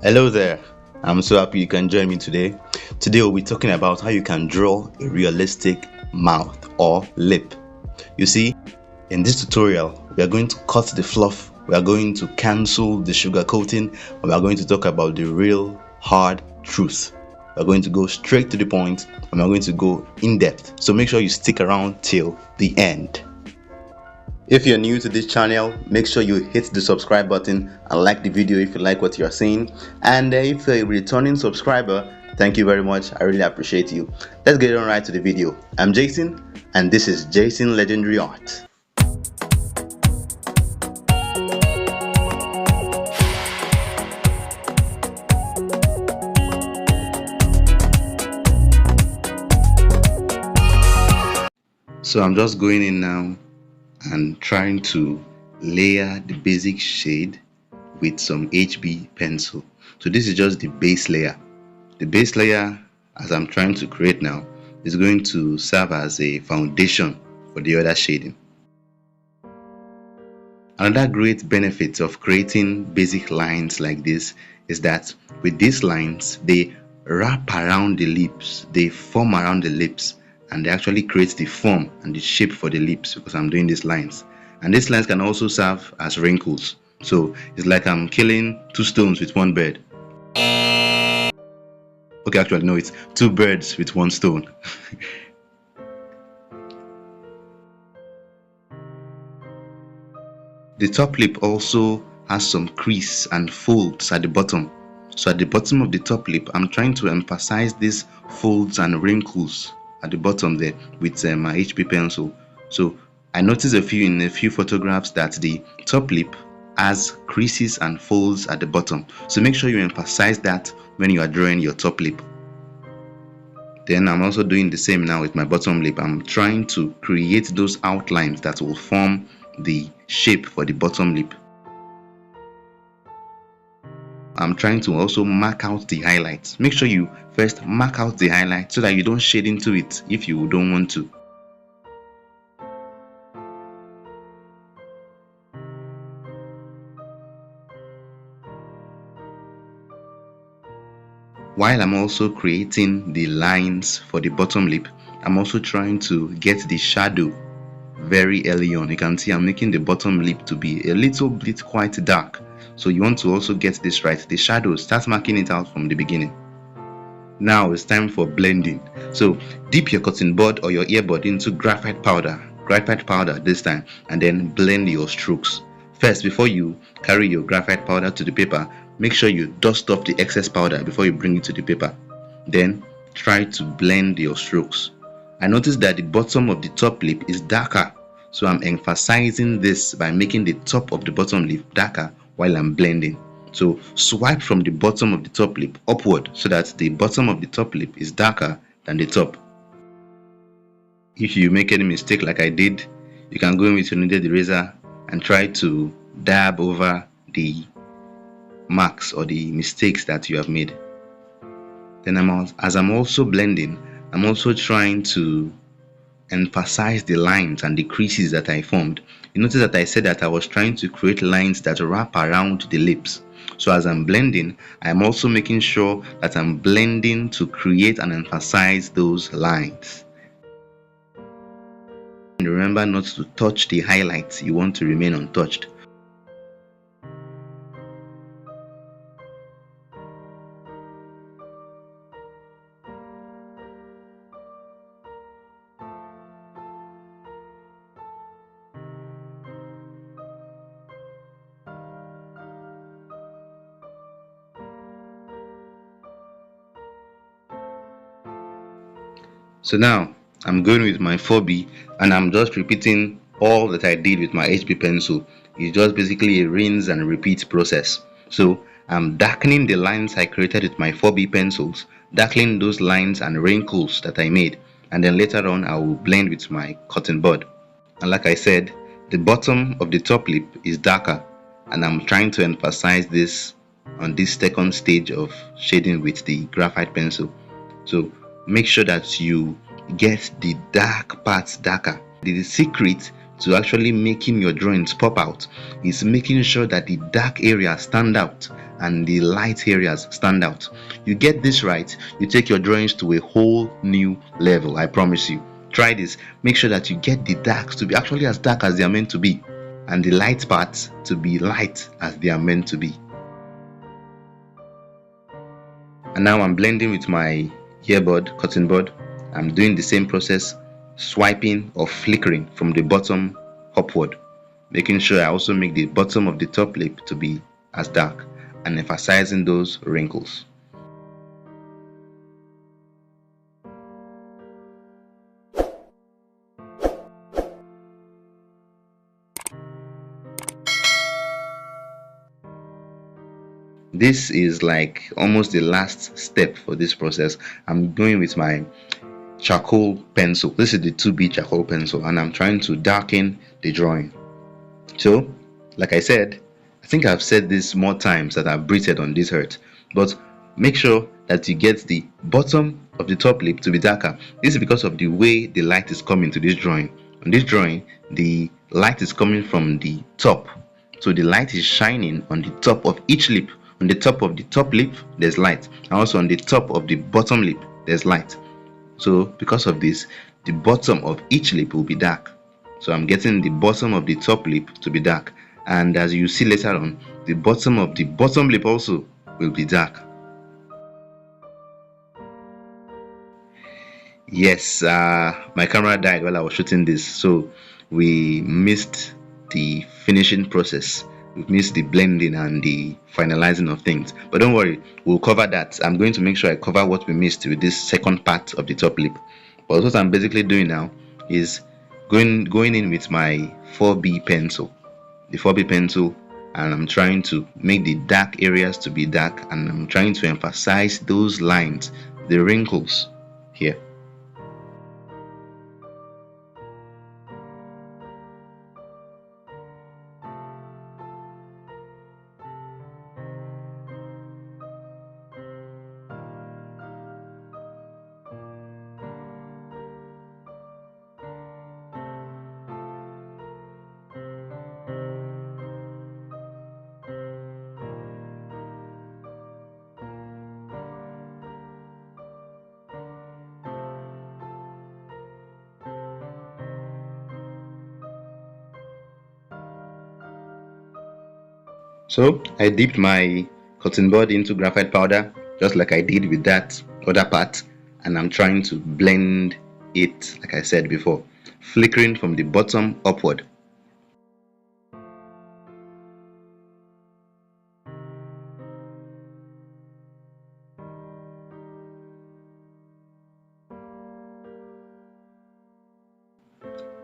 Hello there. I'm so happy you can join me today. Today we'll be talking about how you can draw a realistic mouth or lip. You see, in this tutorial, we are going to cut the fluff, we are going to cancel the sugar coating, and we are going to talk about the real hard truth. We're going to go straight to the point and we're going to go in depth. So make sure you stick around till the end. If you're new to this channel, make sure you hit the subscribe button and like the video if you like what you're seeing. And if you're a returning subscriber, thank you very much. I really appreciate you. Let's get on right to the video. I'm Jason and this is Jason Legendary Art. So I'm just going in now and trying to layer the basic shade with some HB pencil. So this is just the base layer. The base layer, as I'm trying to create now, is going to serve as a foundation for the other shading. Another great benefit of creating basic lines like this is that with these lines, they wrap around the lips, they form around the lips, and they actually create the form and the shape for the lips because I'm doing these lines. And these lines can also serve as wrinkles. So it's like I'm killing two stones with one bird. Okay, actually no, it's two birds with one stone. The top lip also has some crease and folds at the bottom. So at the bottom of the top lip, I'm trying to emphasize these folds and wrinkles at the bottom there with my HB pencil. So I noticed in a few photographs that the top lip has creases and folds at the bottom. So make sure you emphasize that when you are drawing your top lip. Then I'm also doing the same now with my bottom lip. I'm trying to create those outlines that will form the shape for the bottom lip. I'm trying to also mark out the highlights. Make sure you first mark out the highlights so that you don't shade into it if you don't want to. While I'm also creating the lines for the bottom lip, I'm also trying to get the shadow very early on. You can see I'm making the bottom lip to be a little bit quite dark. So you want to also get this right. The shadow, start marking it out from the beginning. Now it's time for blending. So dip your cotton bud or your earbud into graphite powder this time, and then blend your strokes. First, before you carry your graphite powder to the paper, make sure you dust off the excess powder before you bring it to the paper. Then try to blend your strokes. I noticed that the bottom of the top lip is darker, so I'm emphasizing this by making the top of the bottom lip darker while I'm blending. So swipe from the bottom of the top lip upward so that the bottom of the top lip is darker than the top. If you make any mistake like I did, you can go in with your kneaded eraser and try to dab over the marks or the mistakes that you have made. Then as I'm also blending, I'm also trying to emphasize the lines and the creases that I formed. You notice that I said that I was trying to create lines that wrap around the lips. So as I'm blending, I'm also making sure that I'm blending to create and emphasize those lines. And remember not to touch the highlights. You want to remain untouched. So now I'm going with my 4B and I'm just repeating all that I did with my HB pencil. It's just basically a rinse and repeat process. So I'm darkening the lines I created with my 4B pencils, darkening those lines and wrinkles that I made, and then later on I will blend with my cotton bud. And like I said, the bottom of the top lip is darker, and I'm trying to emphasize this on this second stage of shading with the graphite pencil. So make sure that you get the dark parts darker. The secret to actually making your drawings pop out is making sure that the dark areas stand out and the light areas stand out. You get this right, you take your drawings to a whole new level. I promise you. Try this. Make sure that you get the darks to be actually as dark as they are meant to be, and the light parts to be light as they are meant to be. And now I'm blending with my earbud, cotton bud. I'm doing the same process, swiping or flickering from the bottom upward, making sure I also make the bottom of the top lip to be as dark and emphasizing those wrinkles. This is like almost the last step for this process. I'm going with my charcoal pencil. This is the 2B charcoal pencil, and I'm trying to darken the drawing. So, like I said, I think I've said this more times that I've breathed on this earth, but make sure that you get the bottom of the top lip to be darker. This is because of the way the light is coming to this drawing. On this drawing, the light is coming from the top, so the light is shining on the top of each lip. On the top of the top lip, there's light, and also on the top of the bottom lip, there's light. So because of this, the bottom of each lip will be dark. So I'm getting the bottom of the top lip to be dark, and as you see later on, the bottom of the bottom lip also will be dark. Yes, my camera died while I was shooting this, so we missed the finishing process. We missed the blending and the finalizing of things, but don't worry, we'll cover that. I'm going to make sure I cover what we missed with this second part of the top lip. But what I'm basically doing now is going in with my 4B pencil, the 4B pencil, and I'm trying to make the dark areas to be dark, and I'm trying to emphasize those lines, the wrinkles here. So I dipped my cotton bud into graphite powder, just like I did with that other part, and I'm trying to blend it, like I said before, flickering from the bottom upward.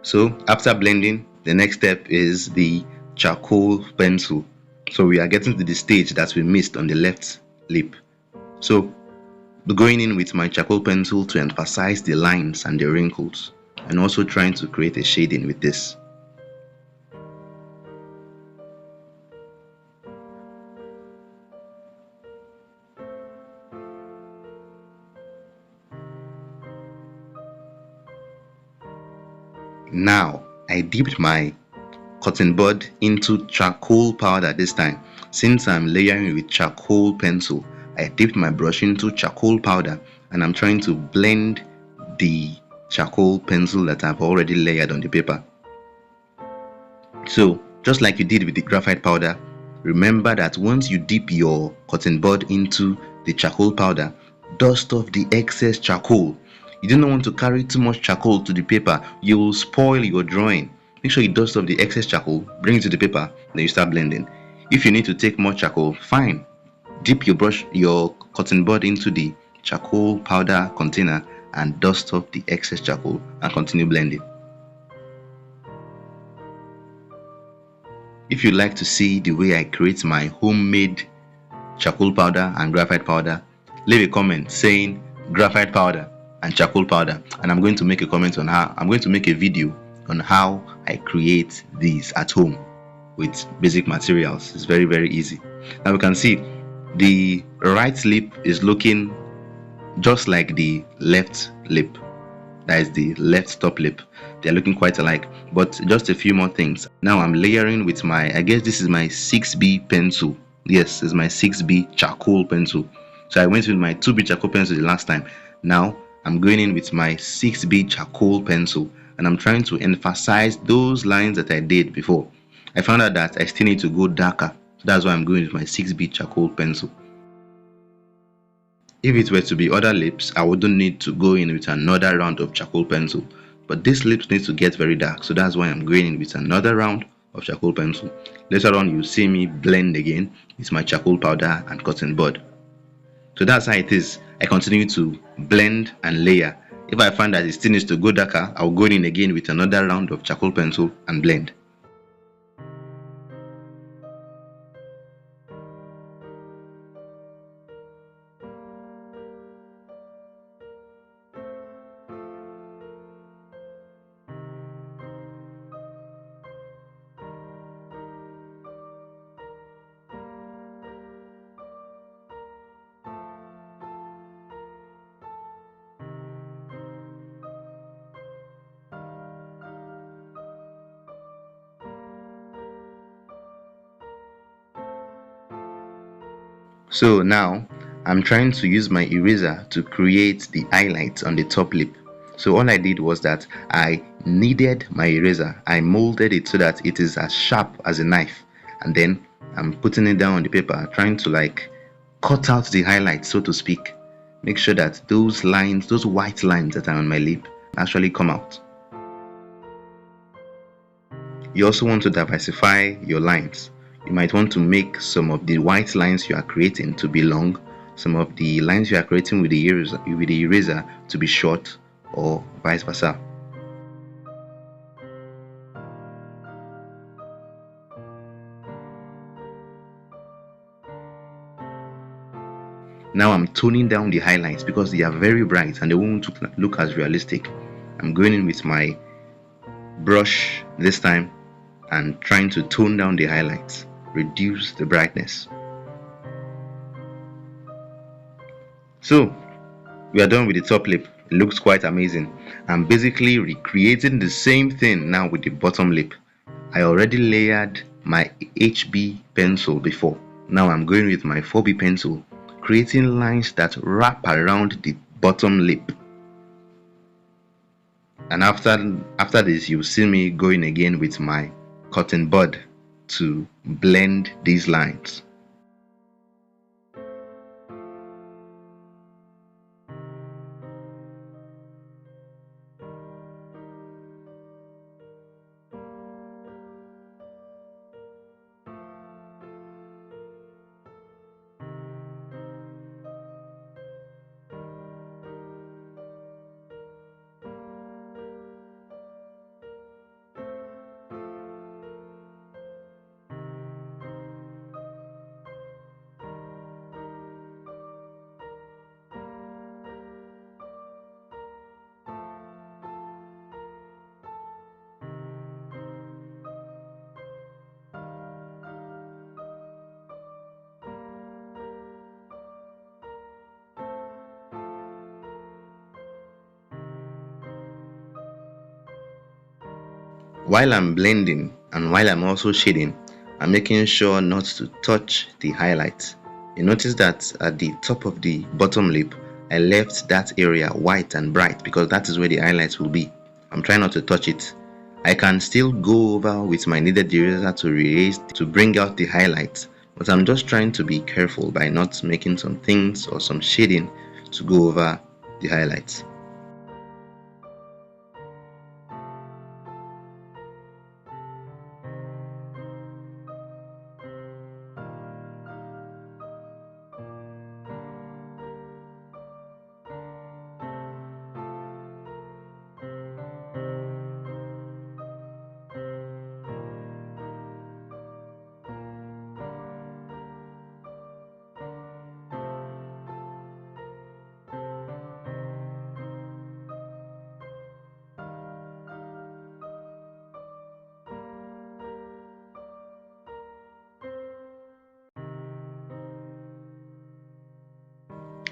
So after blending, the next step is the charcoal pencil. So we are getting to the stage that we missed on the left lip. So going in with my charcoal pencil to emphasize the lines and the wrinkles, and also trying to create a shading with this. Now I dipped my cotton bud into charcoal powder this time. Since I'm layering with charcoal pencil, I dipped my brush into charcoal powder, and I'm trying to blend the charcoal pencil that I've already layered on the paper. So just like you did with the graphite powder, remember that once you dip your cotton bud into the charcoal powder, dust off the excess charcoal. You do not want to carry too much charcoal to the paper. You will spoil your drawing. Make sure you dust off the excess charcoal, bring it to the paper, then you start blending. If you need to take more charcoal, fine. Dip your cotton bud into the charcoal powder container and dust off the excess charcoal and continue blending. If you'd like to see the way I create my homemade charcoal powder and graphite powder, leave a comment saying graphite powder and charcoal powder, and I'm going to make a comment on how I'm going to make a video on how I create these at home with basic materials. It's very, very easy. Now we can see the right lip is looking just like the left lip. That is the left top lip. They're looking quite alike, but just a few more things. Now I'm layering with my, I guess this is my 6B pencil, Yes, it's my 6B charcoal pencil. So I went with my 2B charcoal pencil the last time. Now I'm going in with my 6B charcoal pencil, and I'm trying to emphasize those lines that I did before. I found out that I still need to go darker. So that's why I'm going with my 6B charcoal pencil. If it were to be other lips, I wouldn't need to go in with another round of charcoal pencil. But this lips needs to get very dark, so that's why I'm going in with another round of charcoal pencil. Later on, you'll see me blend again with my charcoal powder and cotton bud. So that's how it is. I continue to blend and layer. If I find that it still needs to go darker, I'll go in again with another round of charcoal pencil and blend. So now I'm trying to use my eraser to create the highlights on the top lip. So all I did was that I kneaded my eraser. I molded it so that it is as sharp as a knife, and then I'm putting it down on the paper, trying to like cut out the highlights, so to speak. Make sure that those lines, those white lines that are on my lip, actually come out. You also want to diversify your lines. You might want to make some of the white lines you are creating to be long, some of the lines you are creating with the eraser to be short, or vice versa. Now I'm toning down the highlights because they are very bright and they won't look as realistic. I'm going in with my brush this time and trying to tone down the highlights, reduce the brightness. So we are done with the top lip. It looks quite amazing. I'm basically recreating the same thing now with the bottom lip. I already layered my HB pencil before. Now I'm going with my 4B pencil, creating lines that wrap around the bottom lip. And after this, you'll see me going again with my cotton bud to blend these lines. While I'm blending and while I'm also shading, I'm making sure not to touch the highlights. You notice that at the top of the bottom lip, I left that area white and bright because that is where the highlights will be. I'm trying not to touch it. I can still go over with my kneaded eraser to erase, to bring out the highlights, but I'm just trying to be careful by not making some things or some shading to go over the highlights.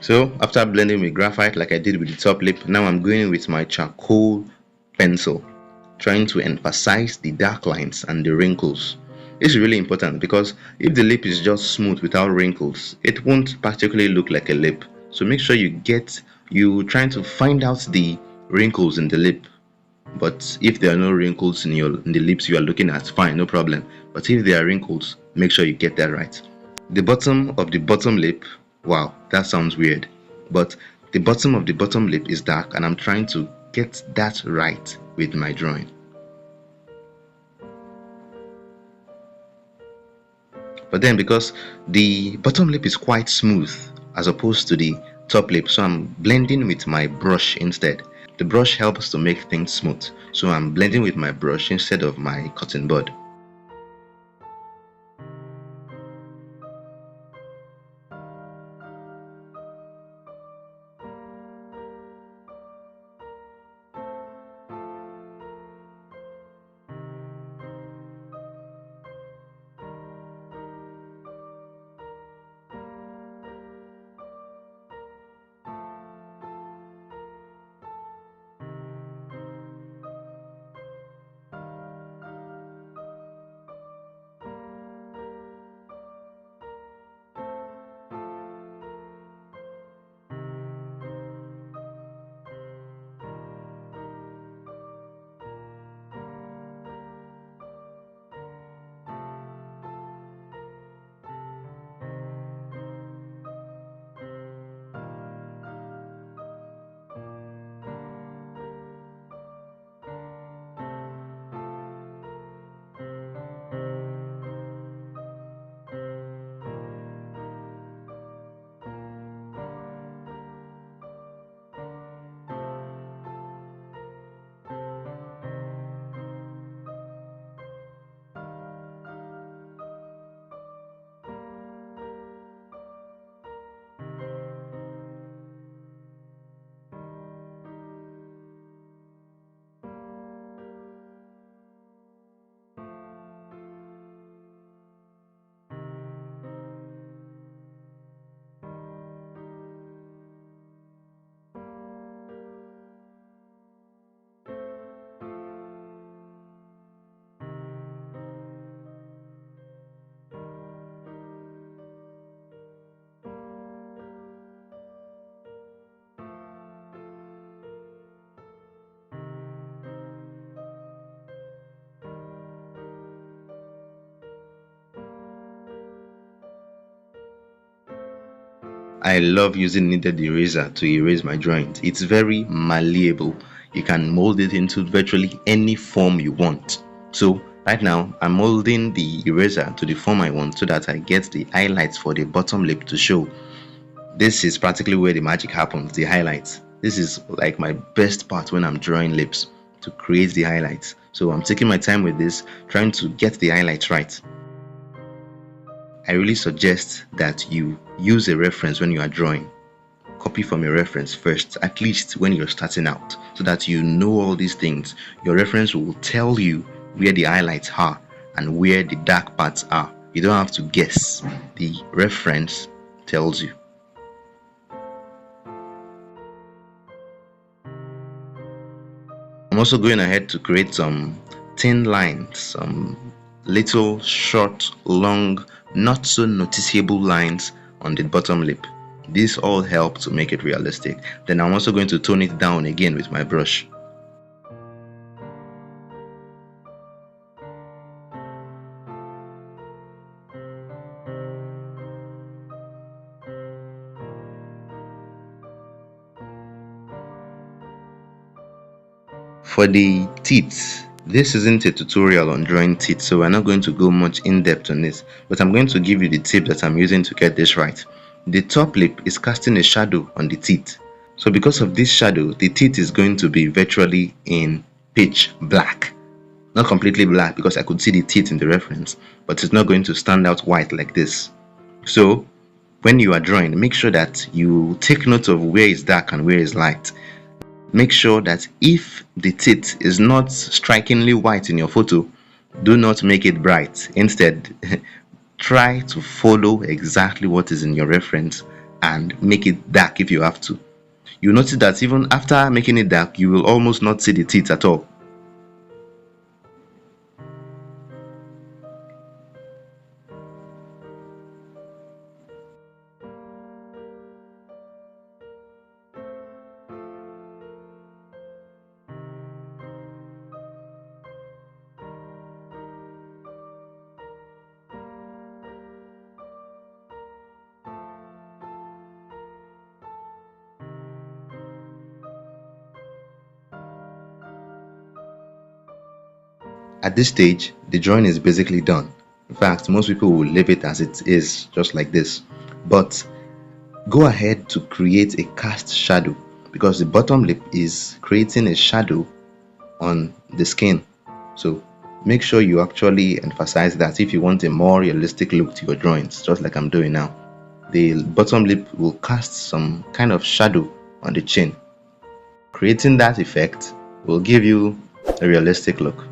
So after blending with graphite like I did with the top lip, now I'm going with my charcoal pencil, trying to emphasize the dark lines and the wrinkles. It's really important because if the lip is just smooth without wrinkles, it won't particularly look like a lip. So make sure you trying to find out the wrinkles in the lip. But if there are no wrinkles in the lips you are looking at, fine, no problem. But if there are wrinkles, make sure you get that right. The bottom of the bottom lip, wow, that sounds weird. But the bottom of the bottom lip is dark and I'm trying to get that right with my drawing. But then because the bottom lip is quite smooth as opposed to the top lip, so I'm blending with my brush instead. The brush helps to make things smooth, so I'm blending with my brush instead of my cotton bud. I love using kneaded eraser to erase my drawings. It's very malleable. You can mold it into virtually any form you want. So right now I'm molding the eraser to the form I want so that I get the highlights for the bottom lip to show. This is practically where the magic happens, the highlights. This is like my best part when I'm drawing lips, to create the highlights. So I'm taking my time with this, trying to get the highlights right. I really suggest that you use a reference when you are drawing. Copy from your reference first, at least when you're starting out, so that you know all these things. Your reference will tell you where the highlights are and where the dark parts are. You don't have to guess. The reference tells you. I'm also going ahead to create some thin lines, some little short, long, not so noticeable lines on the bottom lip. These all help to make it realistic. Then I'm also going to tone it down again with my brush. For the teeth, this isn't a tutorial on drawing teeth, so we're not going to go much in depth on this, but I'm going to give you the tip that I'm using to get this right. The top lip is casting a shadow on the teeth. So because of this shadow, the teeth is going to be virtually in pitch black. Not completely black because I could see the teeth in the reference, but it's not going to stand out white like this. So when you are drawing, make sure that you take note of where is dark and where is light. Make sure that if the teeth is not strikingly white in your photo, do not make it bright. Instead, try to follow exactly what is in your reference and make it dark if you have to. You notice that even after making it dark, you will almost not see the teeth at all. At this stage, the drawing is basically done. In fact, most people will leave it as it is, just like this. But go ahead to create a cast shadow, because the bottom lip is creating a shadow on the skin. So make sure you actually emphasize that if you want a more realistic look to your drawings, just like I'm doing now. The bottom lip will cast some kind of shadow on the chin. Creating that effect will give you a realistic look.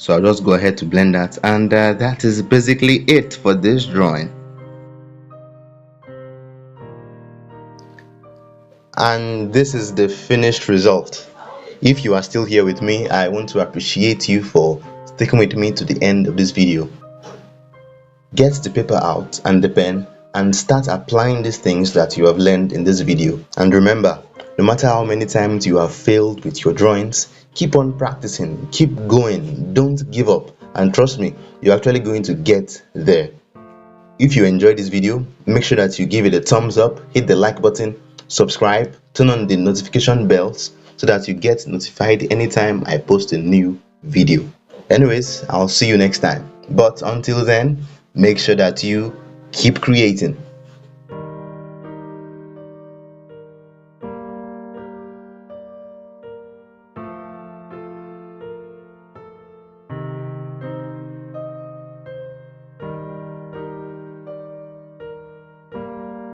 So I'll just go ahead to blend that, and that is basically it for this drawing. And this is the finished result. If you are still here with me, I want to appreciate you for sticking with me to the end of this video. Get the paper out and the pen and start applying these things that you have learned in this video. And remember, no matter how many times you have failed with your drawings, keep on practicing, keep going, don't give up, and trust me, you're actually going to get there. If you enjoyed this video, make sure that you give it a thumbs up, hit the like button, subscribe, turn on the notification bells so that you get notified anytime I post a new video. Anyways, I'll see you next time. But until then, make sure that you keep creating.